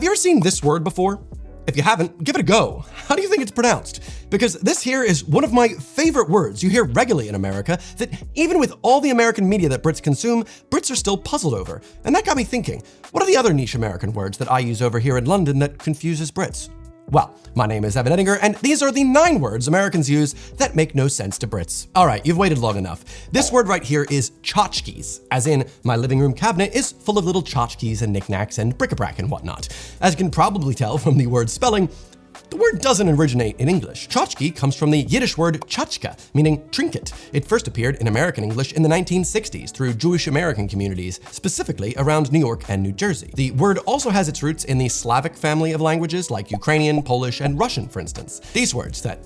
Have you ever seen this word before? If you haven't, give it a go. How do you think it's pronounced? Because this here is one of my favorite words you hear regularly in America that even with all the American media that Brits consume, Brits are still puzzled over. And that got me thinking, what are the other niche American words that I use over here in London that confuses Brits? Well, my name is Edinger, and these are the 9 words Americans use that make no sense to Brits. All right, you've waited long enough. This word right here is tchotchkes, as in my living room cabinet is full of little tchotchkes and knickknacks and bric-a-brac and whatnot. As you can probably tell from the word spelling, the word doesn't originate in English. Tchotchke comes from the Yiddish word tchotchke, meaning trinket. It first appeared in American English in the 1960s through Jewish American communities, specifically around New York and New Jersey. The word also has its roots in the Slavic family of languages like Ukrainian, Polish, and Russian, for instance. These words that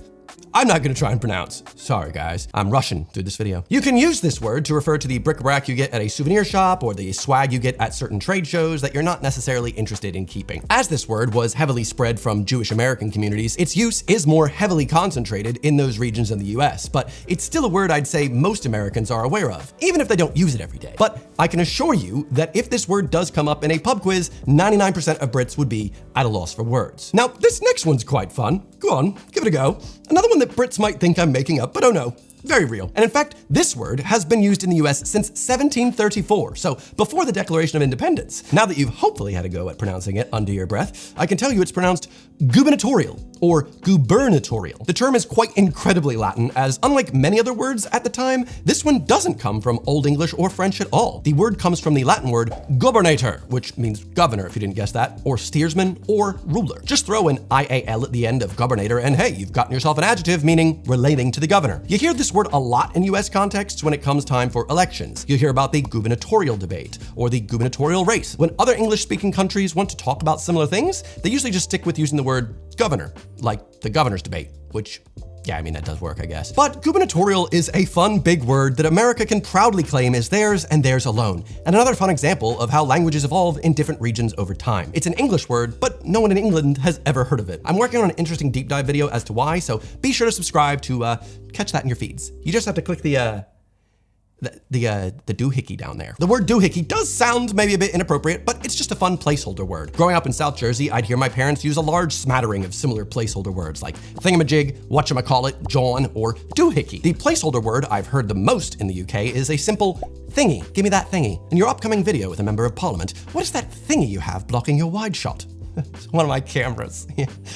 I'm not gonna try and pronounce. Sorry guys, I'm rushing through this video. You can use this word to refer to the bric-a-brac you get at a souvenir shop or the swag you get at certain trade shows that you're not necessarily interested in keeping. As this word was heavily spread from Jewish American communities, its use is more heavily concentrated in those regions in the US, but it's still a word I'd say most Americans are aware of, even if they don't use it every day. But I can assure you that if this word does come up in a pub quiz, 99% of Brits would be at a loss for words. Now, this next one's quite fun. Go on, give it a go. Another one that Brits might think I'm making up, but oh no, very real. And in fact, this word has been used in the US since 1734, so before the Declaration of Independence. Now that you've hopefully had a go at pronouncing it under your breath, I can tell you it's pronounced gubernatorial or gubernatorial. The term is quite incredibly Latin, as unlike many other words at the time, this one doesn't come from Old English or French at all. The word comes from the Latin word gubernator, which means governor if you didn't guess that, or steersman, or ruler. Just throw an IAL at the end of gubernator and hey, you've gotten yourself an adjective meaning relating to the governor. You hear this word a lot in US contexts when it comes time for elections. You hear about the gubernatorial debate or the gubernatorial race. When other English-speaking countries want to talk about similar things, they usually just stick with using the word governor, like the governor's debate, which yeah, I mean, that does work, I guess. But gubernatorial is a fun, big word that America can proudly claim is theirs and theirs alone. And another fun example of how languages evolve in different regions over time. It's an English word, but no one in England has ever heard of it. I'm working on an interesting deep dive video as to why, so be sure to subscribe to catch that in your feeds. You just have to click the Doohickey down there. The word Doohickey does sound maybe a bit inappropriate, but it's just a fun placeholder word. Growing up in South Jersey, I'd hear my parents use a large smattering of similar placeholder words like thingamajig, whatchamacallit, John, or Doohickey. The placeholder word I've heard the most in the UK is a simple thingy. Give me that thingy. In your upcoming video with a member of parliament, what is that thingy you have blocking your wide shot? It's one of my cameras.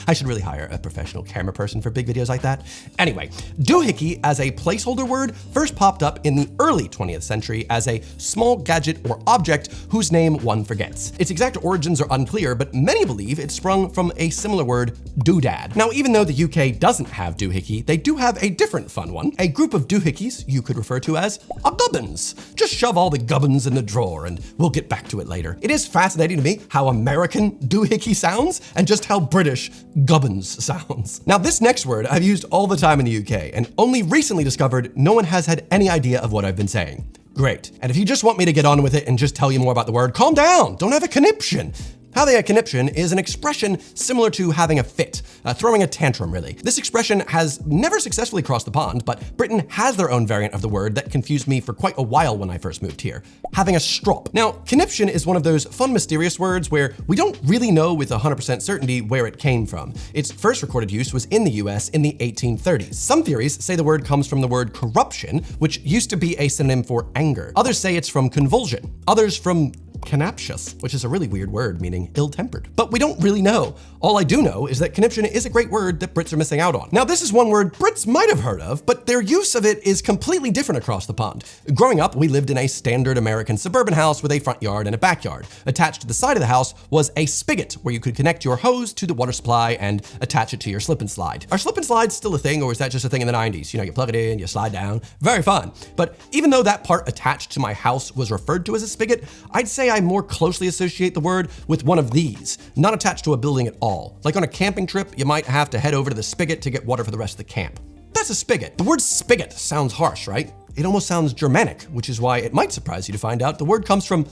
I should really hire a professional camera person for big videos like that. Anyway, doohickey as a placeholder word first popped up in the early 20th century as a small gadget or object whose name one forgets. Its exact origins are unclear, but many believe it sprung from a similar word, doodad. Now, even though the UK doesn't have doohickey, they do have a different fun one. A group of doohickeys you could refer to as a gubbins. Just shove all the gubbins in the drawer and we'll get back to it later. It is fascinating to me how American doohickey sounds and just how British gubbins sounds. Now, this next word I've used all the time in the UK and only recently discovered no one has had any idea of what I've been saying. Great. And if you just want me to get on with it and just tell you more about the word, calm down, don't have a conniption. Having a conniption is an expression similar to having a fit, throwing a tantrum really. This expression has never successfully crossed the pond, but Britain has their own variant of the word that confused me for quite a while when I first moved here. Having a strop. Now, conniption is one of those fun, mysterious words where we don't really know with 100% certainty where it came from. Its first recorded use was in the US in the 1830s. Some theories say the word comes from the word corruption, which used to be a synonym for anger. Others say it's from convulsion. Others from Conniption, which is a really weird word meaning ill-tempered. But we don't really know. All I do know is that conniption is a great word that Brits are missing out on. Now, this is one word Brits might have heard of, but their use of it is completely different across the pond. Growing up, we lived in a standard American suburban house with a front yard and a backyard. Attached to the side of the house was a spigot where you could connect your hose to the water supply and attach it to your slip and slide. Are slip and slides still a thing, or is that just a thing in the 90s? You know, you plug it in, you slide down. Very fun. But even though that part attached to my house was referred to as a spigot, I'd say I more closely associate the word with one of these, not attached to a building at all. Like on a camping trip, you might have to head over to the spigot to get water for the rest of the camp. That's a spigot. The word spigot sounds harsh, right? It almost sounds Germanic, which is why it might surprise you to find out the word comes from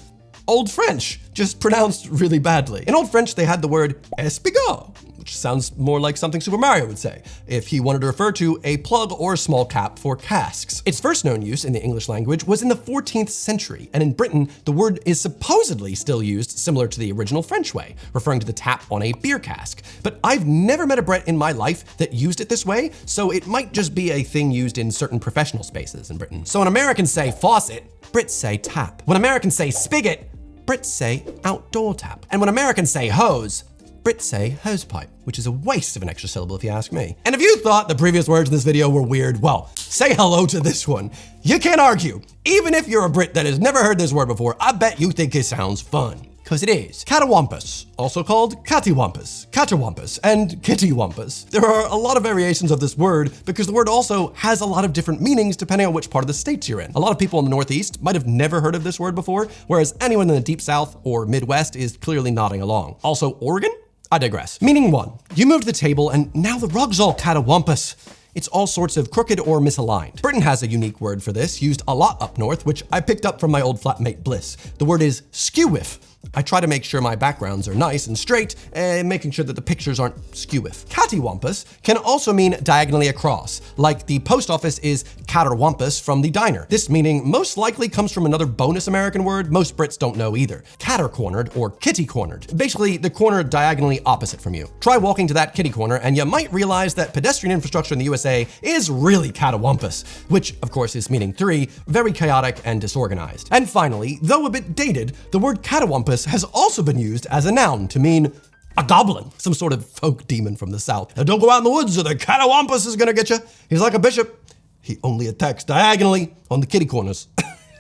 Old French, just pronounced really badly. In Old French, they had the word Spigot, which sounds more like something Super Mario would say if he wanted to refer to a plug or a small cap for casks. Its first known use in the English language was in the 14th century, and in Britain, the word is supposedly still used similar to the original French way, referring to the tap on a beer cask. But I've never met a Brit in my life that used it this way, so it might just be a thing used in certain professional spaces in Britain. So when Americans say faucet, Brits say tap. When Americans say spigot, Brits say outdoor tap. And when Americans say hose, Brits say hosepipe, which is a waste of an extra syllable if you ask me. And if you thought the previous words in this video were weird, well, say hello to this one. You can't argue. Even if you're a Brit that has never heard this word before, I bet you think it sounds fun. Because it is. Catawampus, also called Catawampus, and Kittywampus. There are a lot of variations of this word because the word also has a lot of different meanings depending on which part of the states you're in. A lot of people in the Northeast might have never heard of this word before, whereas anyone in the Deep South or Midwest is clearly nodding along. Also, Oregon? I digress. Meaning one, you moved the table and now the rug's all Catawampus. It's all sorts of crooked or misaligned. Britain has a unique word for this, used a lot up north, which I picked up from my old flatmate Bliss. The word is skew-whiff. I try to make sure my backgrounds are nice and straight, and making sure that the pictures aren't skew-whiff. Catawampus can also mean diagonally across, like the post office is Catawampus from the diner. This meaning most likely comes from another bonus American word most Brits don't know either. Catter-cornered or kitty-cornered. Basically, the corner diagonally opposite from you. Try walking to that kitty corner and you might realize that pedestrian infrastructure in the USA is really Catawampus, which of course is meaning three, very chaotic and disorganized. And finally, though a bit dated, the word Catawampus has also been used as a noun to mean a goblin, some sort of folk demon from the South. Now don't go out in the woods or the Catawampus is gonna get you. He's like a bishop. He only attacks diagonally on the kitty corners.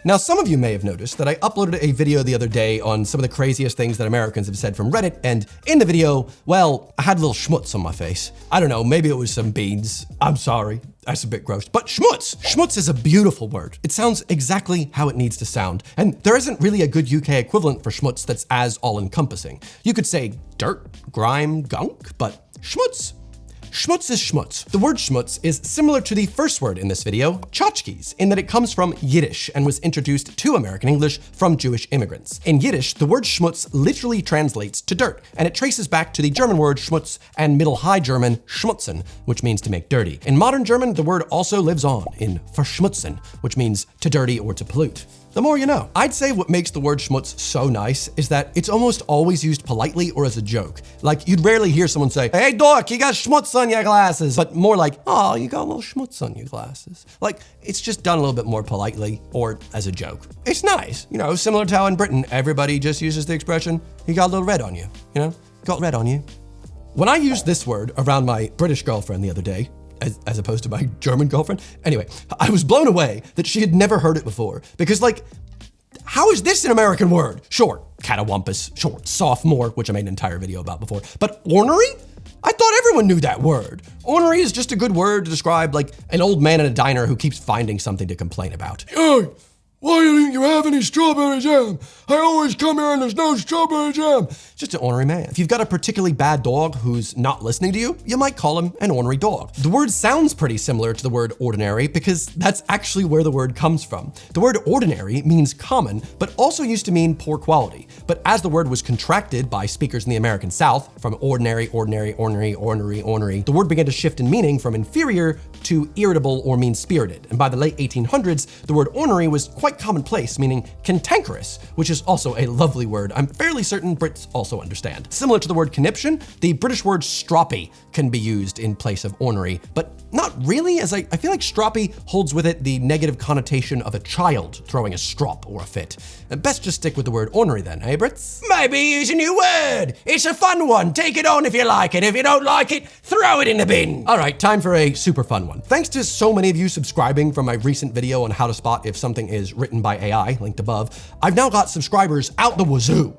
Now, some of you may have noticed that I uploaded a video the other day on some of the craziest things that Americans have said from Reddit, and in the video, well, I had a little schmutz on my face. I don't know, maybe it was some beans. I'm sorry, that's a bit gross. But schmutz! Schmutz is a beautiful word. It sounds exactly how it needs to sound, and there isn't really a good UK equivalent for schmutz that's as all-encompassing. You could say dirt, grime, gunk, but schmutz? Schmutz is schmutz. The word schmutz is similar to the first word in this video, Tchotchkes, in that it comes from Yiddish and was introduced to American English from Jewish immigrants. In Yiddish, the word schmutz literally translates to dirt, and it traces back to the German word schmutz and Middle High German schmutzen, which means to make dirty. In modern German, the word also lives on in verschmutzen, which means to dirty or to pollute. The more you know. I'd say what makes the word schmutz so nice is that it's almost always used politely or as a joke. Like, you'd rarely hear someone say, "Hey, dork, you got schmutz on your glasses," but more like, "Oh, you got a little schmutz on your glasses." Like, it's just done a little bit more politely or as a joke. It's nice, you know, similar to how in Britain, everybody just uses the expression, "You got a little red on you," you know, "Got red on you." When I used this word around my British girlfriend the other day, as opposed to my German girlfriend. Anyway, I was blown away that she had never heard it before. Because like, how is this an American word? Sure, Catawampus, sure, sophomore, which I made an entire video about before. But ornery? I thought everyone knew that word. Ornery is just a good word to describe like an old man in a diner who keeps finding something to complain about. Hey, why didn't you have any strawberry jam? I always come here and there's no strawberry jam. Just an ornery man. If you've got a particularly bad dog who's not listening to you, you might call him an ornery dog. The word sounds pretty similar to the word ordinary because that's actually where the word comes from. The word ordinary means common, but also used to mean poor quality. But as the word was contracted by speakers in the American South, from ordinary, ornery, the word began to shift in meaning from inferior to irritable or mean-spirited. And by the late 1800s, the word ornery was quite commonplace, meaning cantankerous, which is also a lovely word I'm fairly certain Brits also understand. Similar to the word conniption, the British word stroppy can be used in place of ornery, but not really, as I feel like stroppy holds with it the negative connotation of a child throwing a strop or a fit. Best just stick with the word ornery then, eh, Brits? Maybe use a new word. It's a fun one. Take it on if you like it. If you don't like it, throw it in the bin. All right, time for a super fun one. Thanks to so many of you subscribing from my recent video on how to spot if something is written by AI, linked above, I've now got subscribers out the wazoo.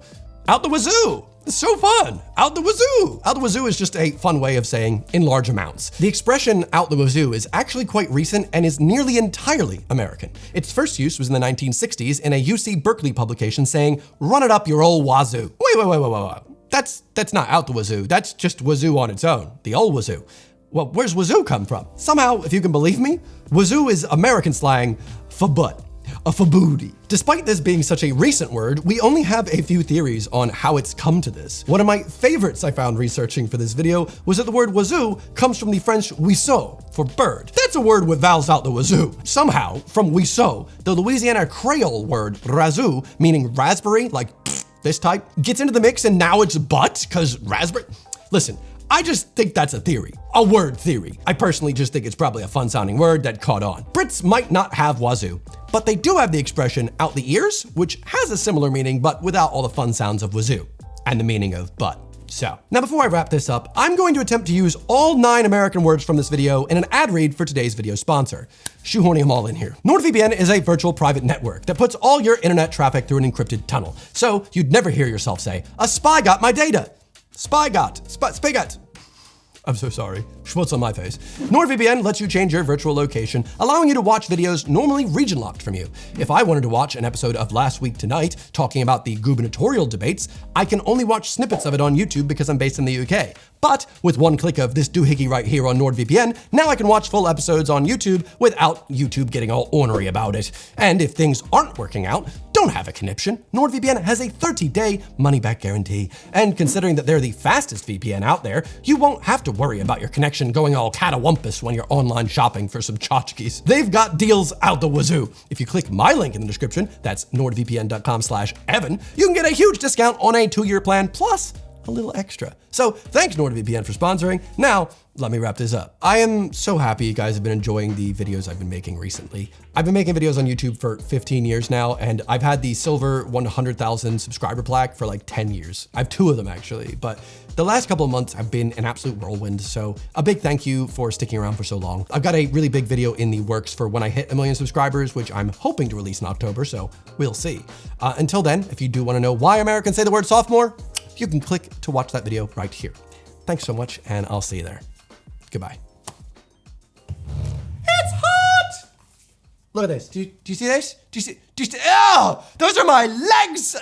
Out the wazoo! It's so fun! Out the wazoo! Out the wazoo is just a fun way of saying in large amounts. The expression out the wazoo is actually quite recent and is nearly entirely American. Its first use was in the 1960s in a UC Berkeley publication saying, "Run it up your old wazoo." Wait. That's not out the wazoo. That's just wazoo on its own. The old wazoo. Well, where's wazoo come from? Somehow, if you can believe me, wazoo is American slang for butt. a fabooty. Despite this being such a recent word, we only have a few theories on how it's come to this. One of my favorites I found researching for this video was that the word wazoo comes from the French wazoo for bird. That's a word with vowels out the wazoo. Somehow, from wazoo, the Louisiana Creole word razoo, meaning raspberry, like this type, gets into the mix and now it's butt, cause raspberry. Listen, I just think that's a theory, a word theory. I personally just think it's probably a fun sounding word that caught on. Brits might not have wazoo, but they do have the expression out the ears, which has a similar meaning, but without all the fun sounds of wazoo and the meaning of butt. So, now before I wrap this up, I'm going to attempt to use all 9 American words from this video in an ad read for today's video sponsor. Shoehorning them all in here. NordVPN is a virtual private network that puts all your internet traffic through an encrypted tunnel. So you'd never hear yourself say, "A spy got my data." Spigot. I'm so sorry. Schmutz on my face. NordVPN lets you change your virtual location, allowing you to watch videos normally region locked from you. If I wanted to watch an episode of Last Week Tonight talking about the gubernatorial debates, I can only watch snippets of it on YouTube because I'm based in the UK. But with one click of this doohickey right here on NordVPN, now I can watch full episodes on YouTube without YouTube getting all ornery about it. And if things aren't working out, don't have a conniption. NordVPN has a 30-day money-back guarantee. And considering that they're the fastest VPN out there, you won't have to worry about your connection going all Catawampus when you're online shopping for some Tchotchkes. They've got deals out the wazoo. If you click my link in the description, that's nordvpn.com/Evan, you can get a huge discount on a 2-year plan plus a little extra. So thanks NordVPN for sponsoring. Now, let me wrap this up. I am so happy you guys have been enjoying the videos I've been making recently. I've been making videos on YouTube for 15 years now, and I've had the silver 100,000 subscriber plaque for like 10 years. I have 2 of them actually, but the last couple of months have been an absolute whirlwind, so a big thank you for sticking around for so long. I've got a really big video in the works for when I hit 1 million subscribers, which I'm hoping to release in October, so we'll see. Until then, if you do want to know why Americans say the word sophomore, you can click to watch that video right here. Thanks so much, and I'll see you there. Goodbye. It's hot! Look at this. Do you see this? Do you see? Oh, those are my legs!